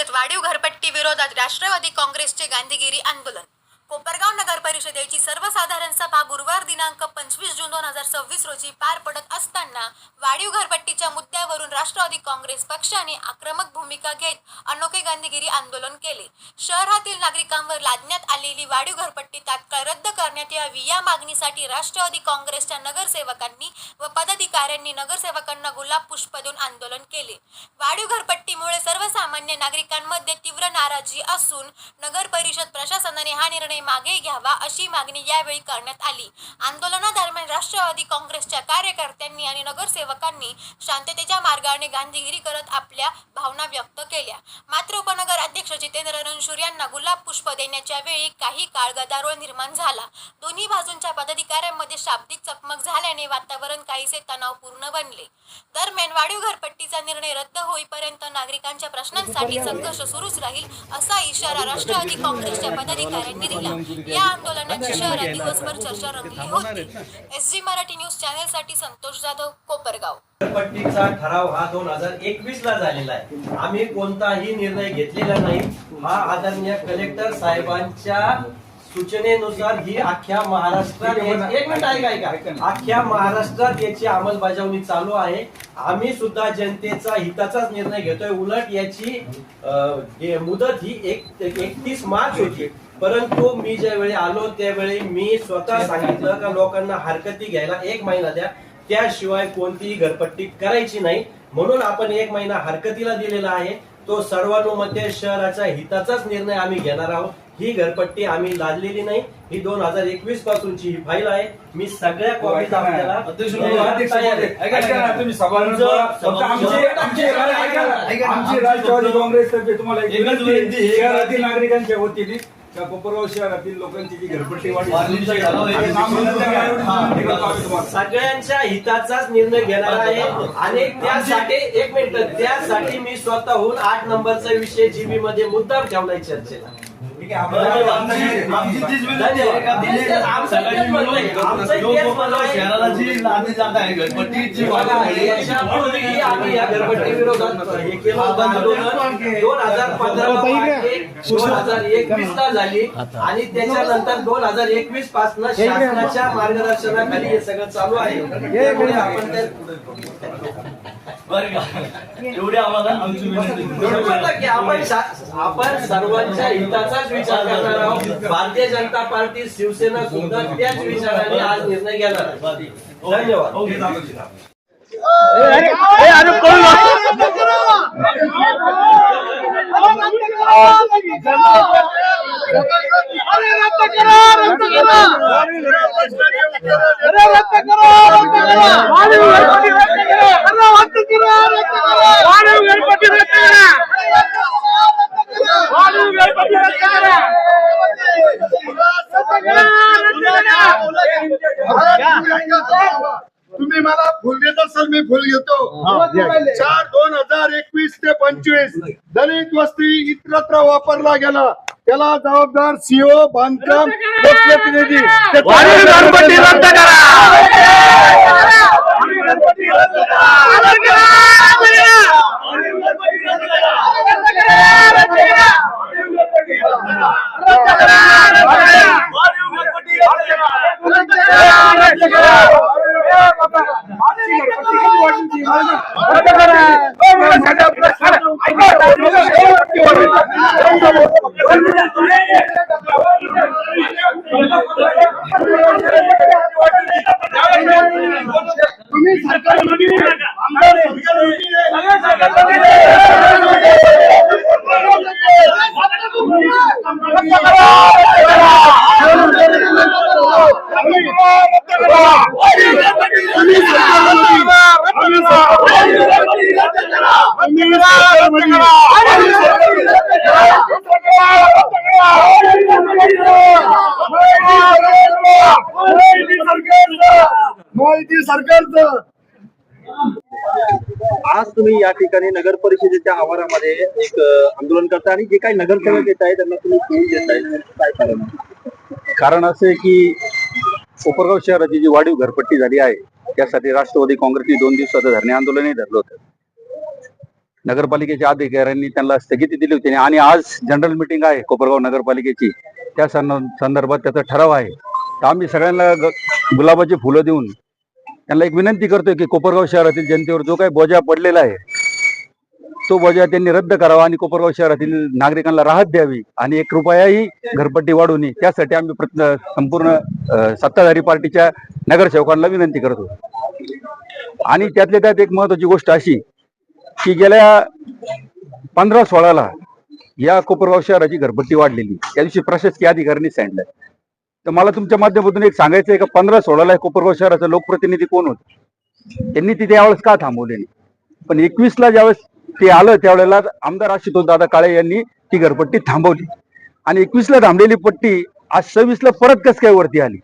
परिषद वाढीव घरपट्टी विरोधात राष्ट्रवादी काँग्रेसचे गांधीगिरी आंदोलन. कोपरगाव नगर परिषदेची सर्वसाधारण सभा गुरुवार दिनांक 25 जून 2026 रोजी पार पडत असताना वाढीव घरपट्टीच्या मुद्द्यावरून राष्ट्रवादी काँग्रेस पक्षाने आक्रमक भूमिका घेत अनोखे गांधीगिरी आंदोलन केले. शहरातील नागरिकांवर लादण्यात आलेली वाढीव घरपट्टी तात्काळ रद्द करण्यात यावी या मागणीसाठी राष्ट्रवादी काँग्रेसच्या नगरसेवकांनी व पदाधिकाऱ्यांनी नगरसेवकांना गुलाब पुष्प देऊन आंदोलन केले. वाढीव घरपट्टीमुळे सर्वसामान्य नागरिकांमध्ये तीव्र नाराजी असून नगर परिषद प्रशासनाने हा निर्णय मागे घ्यावा अशी मागणी यावेळी करण्यात आली. आंदोलनादरम्यान राष्ट्रवादी काँग्रेसच्या कार्यकर्त्यांनी आणि नगरसेवकांनी शांततेच्या मार्गाने गांधीगिरी करत आपल्या भावना व्यक्त केल्या. मात्र उपनगर अध्यक्ष जितेंद्र रणशूर यांना गुलाब पुष्प देण्याच्या वेळी काही काळ गदारोळ निर्माण झाला. दोन्ही बाजूंच्या पदाधिकाऱ्यांमध्ये शाब्दिक चकमक झाल्याने वातावरण काहीसे तणावपूर्ण बनले. दरम्यान वाढीव घरपट्टीचा निर्णय रद्द होईपर्यंत नागरिकांच्या प्रश्नांसाठी संघर्ष सुरूच राहील असा इशारा राष्ट्रवादी काँग्रेसच्या पदाधिकाऱ्यांनी दिला. या आंदोलनाची शहरात दिवसभर चर्चा रंगली होती. SG मराठी न्यूज चॅनलसाठी संतोष जाधव, कोपरगाव. घरपट्टीचा ठराव हा 2021 ला झालेला आहे. आम्ही कोणताही निर्णय घेतलेला नाही. हा आदरणीय कलेक्टर साहेबांच्या सूचनेनुसार ही अख्ख्या महाराष्ट्रात एक मिनिट ऐका अख्ख्या महाराष्ट्रात याची अंमलबजावणी चालू आहे. आम्ही सुद्धा जनतेचा हिताचाच निर्णय घेतोय. उलट याची मुदत ही 31 मार्च होती. परंतु मी ज्यावेळी आलो त्यावेळी मी स्वतः सांगितलं का लोकांना हरकती घ्यायला 1 महिना द्या, त्याशिवाय कोणतीही घरपट्टी करायची नाही. म्हणून आपण 1 महिना हरकतीला दिलेला आहे. तो सर्वानुमते शहराच्या हिताचाच निर्णय आम्ही घेणार आहोत. ही घरपट्टी आम्ही लादलेली नाही. ही 2021 पासूनची ही फाईल आहे. मी सगळ्या कॉपीज आपल्याला आमची राष्ट्रवादी काँग्रेसतर्फे तुम्हाला शहरातील नागरिकांच्या वतीने कोपरगाव शहरातील लोकांची जी घरपट्टी सगळ्यांच्या हिताचाच निर्णय घेणार आहे. आणि त्यासाठी 1 मिनिट त्यासाठी मी स्वतःहून 8 नंबरचा विषय जीबी मध्ये मुद्दाम ठेवलाय चर्चेला. शहराला जी लादली जात आहे घरपट्टीची आम्ही या घरपट्टी विरोधात हे केलं आंदोलन 2015-2021 ला झाली आणि त्याच्यानंतर 2021 पासून शासनाच्या मार्गदर्शनाखाली हे सगळं चालू आहे. त्यामुळे आपण एवढे आम्हाला आमची की आपण सर्वांच्या हिताचाच विचार करणार आहोत. भारतीय जनता पार्टी, शिवसेना सुद्धा त्याच विचाराने आज निर्णय घेणार आहे. धन्यवाद. तुम्ही मला फुल देत असाल, मी फुल घेतो. 4/2021 ते 25 दलित वस्ती इतरत्र वापरला गेला. त्याला जबाबदार CO बांधकाम लोकप्रतिनिधी तुम्ही सरकारमध्ये माहिती सरकारचं. आज तुम्ही या ठिकाणी नगर परिषदेच्या आवारामध्ये एक आंदोलन करता आणि जे काही नगरसेवक येत आहे त्यांना तुम्ही फोन देत आहे, काय कारण? कारण असे की कोपरगाव शहराची जी वाढीव घरपट्टी झाली आहे त्यासाठी राष्ट्रवादी काँग्रेसने 2 दिवसाचं धरणे आंदोलनही धरलं होतं. नगरपालिकेच्या अधिकाऱ्यांनी त्यांना स्थगिती दिली होती आणि आज जनरल मीटिंग आहे कोपरगाव नगरपालिकेची, त्या संदर्भात त्याचा ठराव आहे. तर आम्ही सगळ्यांना गुलाबाची फुलं देऊन त्यांना एक विनंती करतोय की कोपरगाव शहरातील जनतेवर जो काही बोजा पडलेला आहे तो बोजा त्यांनी रद्द करावा आणि कोपरगाव शहरातील नागरिकांना राहत द्यावी आणि 1 रुपयाही घरपट्टी वाढवू नये, त्यासाठी आम्ही संपूर्ण सत्ताधारी पार्टीच्या नगरसेवकांना विनंती करतो. आणि त्यातल्या त्यात एक महत्वाची गोष्ट अशी की गेल्या 15-16ला या कोपरगाव शहराची घरपट्टी वाढलेली, त्या दिवशी प्रशासकीय अधिकाऱ्यांनी सांगितलं. तर मला तुमच्या माध्यमातून एक सांगायचं आहे का 15-16ला कोपरगाव शहराचा लोकप्रतिनिधी कोण होत, त्यांनी तिथे यावेळेस का थांबवले नाही, पण 21ला ज्यावेळेस ते आलं त्यावेळेला आमदार आशुतोष दादा काळे यांनी ती घरपट्टी थांबवली आणि 21ला थांबलेली पट्टी आज 26ला परत कस काय वरती आली,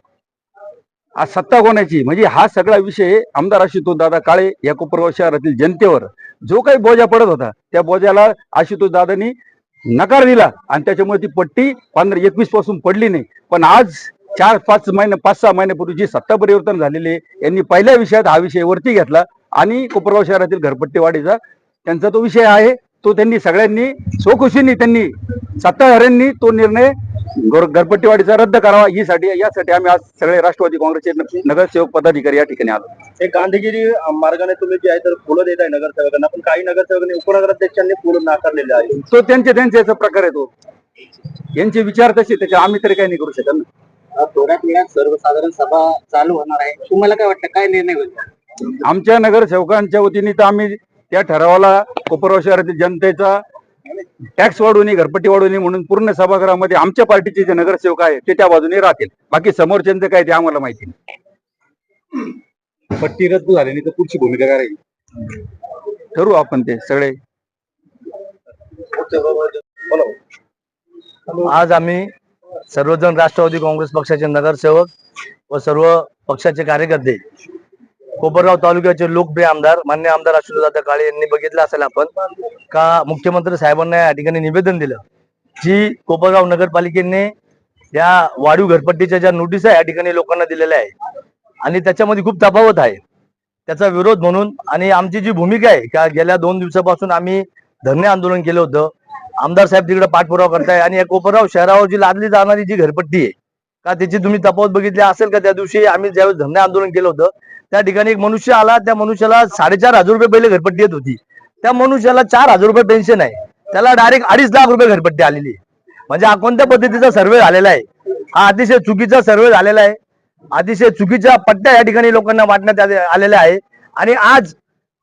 आज सत्ता कोणाची? म्हणजे हा सगळा विषय आमदार आशुतोष दादा काळे या कोपरगाव शहरातील जनतेवर जो काही बोजा पडत होता त्या बोजाला आशुतोष दादांनी नकार दिला आणि त्याच्यामुळे ती पट्टी 15-21 पासून पडली नाही. पण आज 5-6 महिन्यापूर्वी जी सत्ता परिवर्तन झालेले यांनी पहिल्या विषयात हा विषय वरती घेतला आणि कोपरगाव शहरातील घरपट्टी वाढीचा त्यांचा तो विषय आहे, तो त्यांनी सगळ्यांनी स्वखुशीने त्यांनी सत्ताधाऱ्यांनी तो निर्णय घरपट्टी वाढीचा रद्द करावा यासाठी आम्ही आज सगळे राष्ट्रवादी काँग्रेसचे नगरसेवक पदाधिकारी या ठिकाणी आलो. हे गांधीगिरी मार्गाने तुम्ही जे आहे तर फुलं देत आहे नगरसेवकांना, पण काही नगरसेवकांनी उपनगराध्यक्षांनी फुलं नाकारलेले आहे. तो त्यांचे याचा प्रकार आहे, तो यांचे विचार तसे, त्याच्या आम्ही तरी काही नाही करू शकत ना. थोड्याच वेळात सर्वसाधारण सभा चालू होणार आहे, तुम्हाला काय वाटतं काय निर्णय होईल? आमच्या नगरसेवकांच्या वतीने तर आम्ही त्या ठरावाला कोपरगाव शहरातील जनतेचा टॅक्स वाढवून घरपट्टी वाढवून म्हणून पूर्ण सभागृहामध्ये आमच्या पार्टीचे जे नगरसेवक आहे ते त्या बाजूने राहतील, बाकी समोरच्यांचं काय ते आम्हाला माहिती नाही. पट्टी रद्द झाली नाही तर पुढची भूमिका काय राहील ठरवू आपण ते सगळे. आज आम्ही सर्वजण राष्ट्रवादी काँग्रेस पक्षाचे नगरसेवक व सर्व पक्षाचे कार्यकर्ते कोपरगाव तालुक्याचे लोकप्रिय आमदार मान्य आमदार आशुतोषदादा काळे यांनी बघितलं असेल आपण का मुख्यमंत्री साहेबांना या ठिकाणी निवेदन दिलं जी कोपरगाव नगरपालिकेने या वाढीव घरपट्टीच्या ज्या नोटीस आहे या ठिकाणी लोकांना दिलेल्या आहे आणि त्याच्यामध्ये खूप तफावत आहे, त्याचा विरोध म्हणून आणि आमची जी भूमिका आहे का गेल्या 2 दिवसापासून आम्ही धरणे आंदोलन केलं होतं. आमदार साहेब तिकडे पाठपुरावा करताय आणि या कोपरगाव शहरावर जी लादली जाणारी जी घरपट्टी आहे का त्याची तुम्ही तफावत बघितली असेल का? त्या दिवशी आम्ही ज्यावेळेस धरणे आंदोलन केलं होतं त्या ठिकाणी एक मनुष्य आला, त्या मनुष्याला 4,500 रुपये पहिले घरपट्टी येत होती, त्या मनुष्याला 4,000 रुपये पेन्शन आहे, त्याला डायरेक्ट 2.5 लाख रुपये घरपट्टी आलेली आहे. म्हणजे हा कोणत्या पद्धतीचा सर्वे झालेला आहे? हा अतिशय चुकीचा सर्वे झालेला आहे, अतिशय चुकीच्या पट्ट्या या ठिकाणी लोकांना वाटण्यात आलेल्या आहे. आणि आज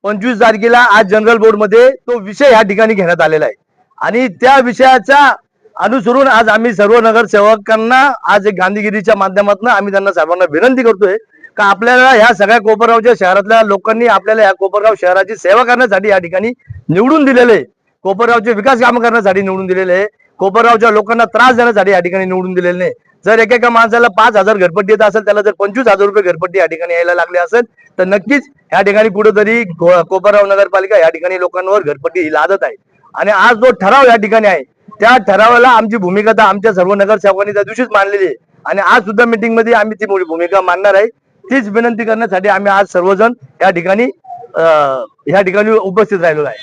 25 तारखेला आज जनरल बोर्डमध्ये तो विषय या ठिकाणी घेण्यात आलेला आहे आणि त्या विषयाचा अनुसरून आज आम्ही सर्व नगरसेवकांना आज एक गांधीगिरीच्या माध्यमातून आम्ही त्यांना सर्वांना विनंती करतोय का आपल्याला ह्या सगळ्या कोपरगावच्या शहरातल्या लोकांनी आपल्याला या कोपरगाव शहराची सेवा करण्यासाठी या ठिकाणी निवडून दिलेले आहे, कोपरगावचे विकास काम करण्यासाठी निवडून दिलेले आहे, कोपरगावच्या लोकांना त्रास देण्यासाठी या ठिकाणी निवडून दिलेले नाही. जर एकेका माणसाला 5,000 घरपट्टी येत असेल, त्याला जर 25,000 रुपये घरपट्टी या ठिकाणी यायला लागले असेल तर नक्कीच या ठिकाणी कुठेतरी कोपरगाव नगरपालिका या ठिकाणी लोकांवर घरपट्टी ही लादत आहे. आणि आज जो ठराव या ठिकाणी आहे त्या ठरावाला आमची भूमिका तर आमच्या सर्व नगरसेवकांनी त्या दिवशीच मांडलेली आहे आणि आज सुद्धा मीटिंग मध्ये आम्ही ती भूमिका मांडणार आहे. तीच विनंती करण्यासाठी आम्ही आज सर्वजण या ठिकाणी उपस्थित राहिलो आहे.